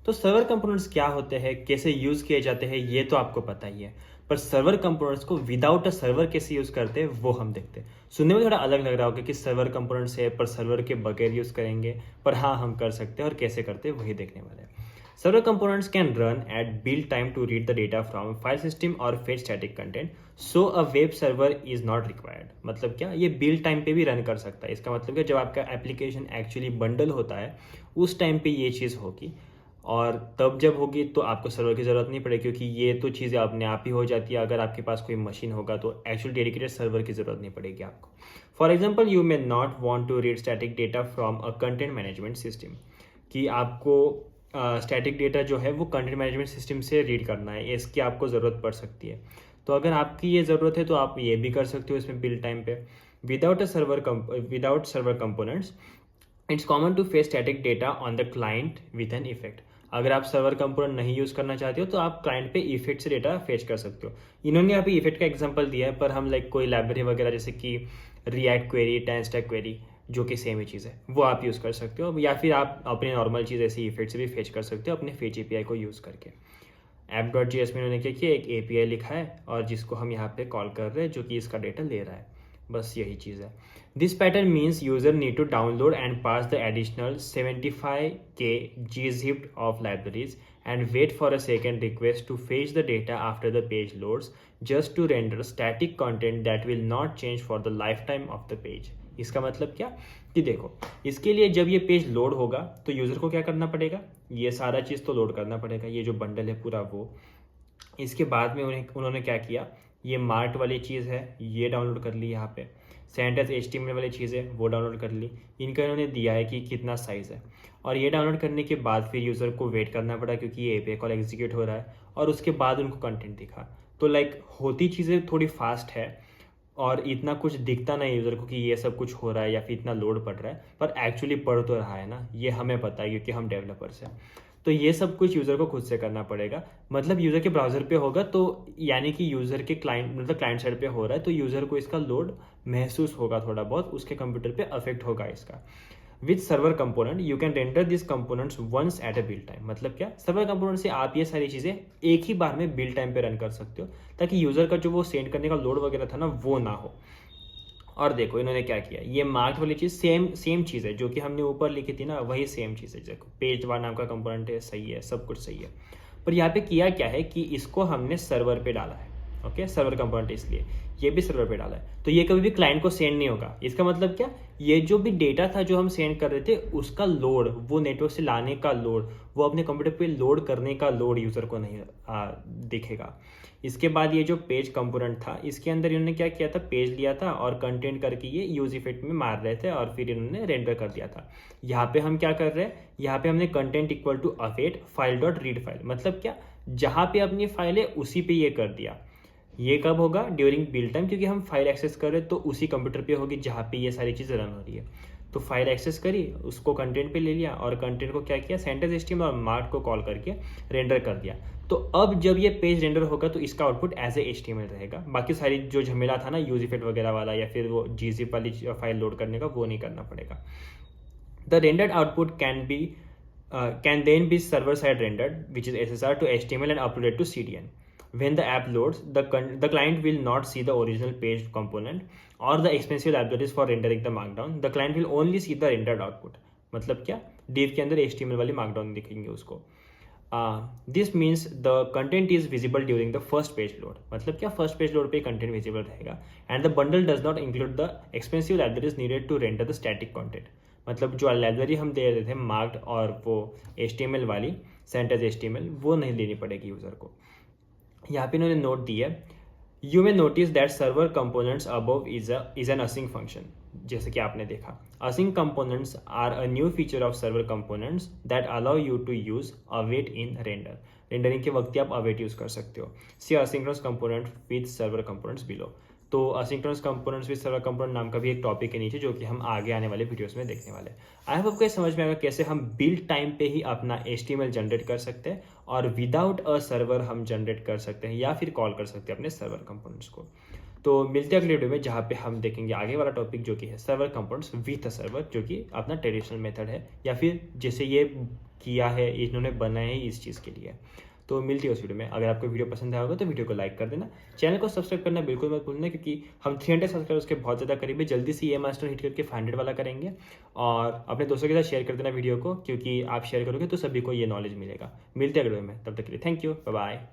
तो server components क्या होते हैं, कैसे यूज़ किए जाते हैं, ये तो आपको पता ही है। पर सर्वर कंपोनेंट्स को विदाउट अ सर्वर कैसे यूज़ करते हैं वो हम देखते हैं। सुनने में थोड़ा अलग लग रहा होगा कि सर्वर कंपोनेंट्स है पर सर्वर के बगैर यूज़ करेंगे, पर हाँ हम कर सकते हैं और कैसे करते हैं वही देखने वाले हैं। Server components can run at build time to read the data from file system or fetch static content, so a web server is not required। मतलब क्या, ये build time पे भी रन कर सकता है। इसका मतलब क्या, जब आपका एप्लीकेशन एक्चुअली बंडल होता है उस टाइम पे ये चीज़ होगी, और तब जब होगी तो आपको सर्वर की ज़रूरत नहीं पड़ेगी, क्योंकि ये तो चीज़ें अपने आप ही हो जाती है। अगर आपके पास कोई मशीन होगा तो एक्चुअली डेडिकेटेड सर्वर की ज़रूरत नहीं पड़ेगी आपको। For example, you may not want to read static data from a content management system, कि आपको स्टैटिक डेटा जो है वो कंटेंट मैनेजमेंट सिस्टम से रीड करना है, इसकी आपको ज़रूरत पड़ सकती है। तो अगर आपकी ये ज़रूरत है तो आप ये भी कर सकते हो इसमें बिल्ड टाइम पे। Without server components it's common to fetch static data on the client with an effect. अगर आप सर्वर कंपोनेंट नहीं यूज़ करना चाहते हो तो आप क्लाइंट पे इफेक्ट से डेटा फेच कर सकते हो। इन्होंने यहाँ पे इफेक्ट का एग्जांपल दिया है, पर हम लाइक कोई लाइब्रेरी वगैरह जैसे कि रिएक्ट क्वेरी, टेंस्टैक क्वेरी, जो कि सेम ही चीज़ है, वो आप यूज़ कर सकते हो, या फिर आप अपने नॉर्मल चीज़ ऐसे इफेक्ट से भी फेच कर सकते हो अपने फेच एपीआई को यूज़ करके। app.js में उन्होंने क्या किया, एक एपीआई लिखा है और जिसको हम यहाँ पे कॉल कर रहे हैं, जो कि इसका डेटा ले रहा है। बस यही चीज़ है। This pattern means user need to download and pass the additional 75K gzipped of libraries and wait for a second request to fetch the data after the page loads, just to render static content that will not change for the lifetime of the page। इसका मतलब क्या, कि देखो इसके लिए जब ये page load होगा तो यूज़र को क्या करना पड़ेगा, ये सारा चीज़ तो लोड करना पड़ेगा, ये जो बंडल है पूरा वो। इसके बाद में उन्होंने क्या किया, ये मार्ट वाली चीज़ है ये डाउनलोड कर ली, यहाँ पे सेंटेंस HTML वाली चीज़ है वो डाउनलोड कर ली। इनका इन्होंने दिया है कि कितना साइज़ है, और ये डाउनलोड करने के बाद फिर यूज़र को वेट करना पड़ा, क्योंकि ये एपीआई कॉल एग्जीक्यूट हो रहा है, और उसके बाद उनको कंटेंट दिखा। तो लाइक होती चीज़ें थोड़ी फास्ट है और इतना कुछ दिखता नहीं यूज़र को कि ये सब कुछ हो रहा है या फिर इतना लोड पड़ रहा है, पर एक्चुअली पढ़ तो रहा है ना, ये हमें पता है क्योंकि हम डेवलपर्स हैं। तो ये सब कुछ यूज़र को खुद से करना पड़ेगा। मतलब यूज़र के ब्राउज़र पे होगा तो यानी कि यूज़र के क्लाइंट, मतलब क्लाइंट साइड पे हो रहा है, तो यूज़र को इसका लोड महसूस होगा, थोड़ा बहुत उसके कंप्यूटर पे अफेक्ट होगा इसका। With server component you can render this components once at a build time. मतलब क्या, सर्वर कंपोनेंट से आप ये सारी चीज़ें एक ही बार में बिल्ड टाइम पे रन कर सकते हो, ताकि यूज़र का जो वो सेंड करने का लोड वगैरह था ना वो ना हो। और देखो इन्होंने क्या किया, ये मार्क्ड वाली चीज़ सेम चीज़ है जो कि हमने ऊपर लिखी थी ना, वही सेम चीज़ है। देखो पेज वार नाम का कंपोनेंट है, सही है, सब कुछ सही है, पर यहाँ पे किया क्या है कि इसको हमने सर्वर पे डाला है। ओके, सर्वर कंपोनेंट इसलिए ये भी सर्वर पे डाला है, तो ये कभी भी क्लाइंट को सेंड नहीं होगा। इसका मतलब क्या, ये जो भी डेटा था जो हम सेंड कर रहे थे उसका लोड, वो नेटवर्क से लाने का लोड, वो अपने कंप्यूटर पे लोड करने का लोड यूज़र को नहीं दिखेगा। इसके बाद ये जो पेज कंपोनेंट था, इसके अंदर इन्होंने क्या किया था, पेज लिया था और कंटेंट करके ये यूज इफेक्ट में मार रहे थे, और फिर इन्होंने रेंडर कर दिया था। यहाँ पे हम क्या कर रहे हैं, यहाँ पे हमने content equal to await file dot read file. मतलब क्या, जहाँ पे अपनी फाइल है उसी पे ये कर दिया। ये कब होगा, ड्यूरिंग बिल्ड टाइम, क्योंकि हम फाइल एक्सेस कर रहे हैं तो उसी कंप्यूटर पे होगी जहाँ पे ये सारी चीज़ रन हो रही है। तो फाइल एक्सेस करी, उसको कंटेंट पे ले लिया, और कंटेंट को क्या किया, सेंटेंस HTML और मार्ट को कॉल करके रेंडर कर दिया। तो अब जब ये पेज रेंडर होगा तो इसका आउटपुट एज ए HTML रहेगा। बाकी सारी जो झमेला था ना यूज इफेक्ट वगैरह वाला या फिर वो gzip वाली फाइल लोड करने का, वो नहीं करना पड़ेगा। The rendered output can then be server side rendered, which is SSR, to HTML and uploaded to CDN. When the app loads, the client will not see the original page component or the expensive libraries for rendering the markdown. The client will only see the rendered output. मतलब क्या, div के अंदर HTML वाली markdown दिखेंगे उसको। This means the content is visible during the first page load। मतलब क्या, first page load पे कंटेंट विजिबल रहेगा। And the bundle does not include the expensive libraries needed to render the static content. मतलब जो library हम दे रहे थे marked और वो HTML वाली सेंटेंस HTML, वो नहीं लेनी पड़ेगी यूज़र को। यहाँ पे इन्होंने नोट दी है, you may notice that server components above is an async function. जैसे कि आपने देखा, async components are a new feature of server components that allow you to use await in render. Rendering के वक्त आप अवेट यूज कर सकते हो। See asynchronous component with server components below. तो asynchronous components with server component नाम का भी एक टॉपिक है नीचे, जो कि हम आगे आने वाले वीडियोस में देखने वाले हैं। आई होप आपको समझ में आएगा कैसे हम बिल्ड टाइम पे ही अपना HTML जनरेट कर सकते हैं और विदाउट अ सर्वर हम जनरेट कर सकते हैं या फिर कॉल कर सकते हैं अपने सर्वर कंपोनेंट्स को। तो मिलते हैं अगले वीडियो में, जहाँ पे हम देखेंगे आगे वाला टॉपिक जो कि है server components with a server, जो कि अपना ट्रेडिशनल मेथड है या फिर जैसे ये किया है, इन्होंने बनाए हैं इस चीज़ के लिए। तो मिलती है उस वीडियो में। अगर आपको वीडियो पसंद आया होगा तो वीडियो को लाइक कर देना, चैनल को सब्सक्राइब करना बिल्कुल मत भूलना, क्योंकि हम 300 सब्सक्राइबर्स के बहुत ज़्यादा करीब है। जल्दी से ये मास्टर हिट करके 500 वाला करेंगे। और अपने दोस्तों के साथ शेयर कर देना वीडियो को, क्योंकि आप शेयर करोगे तो सभी को ये नॉलेज मिलेगा। मिलते हैं अगले वीडियो में, तब तक के लिए थैंक यू, बाय बाय।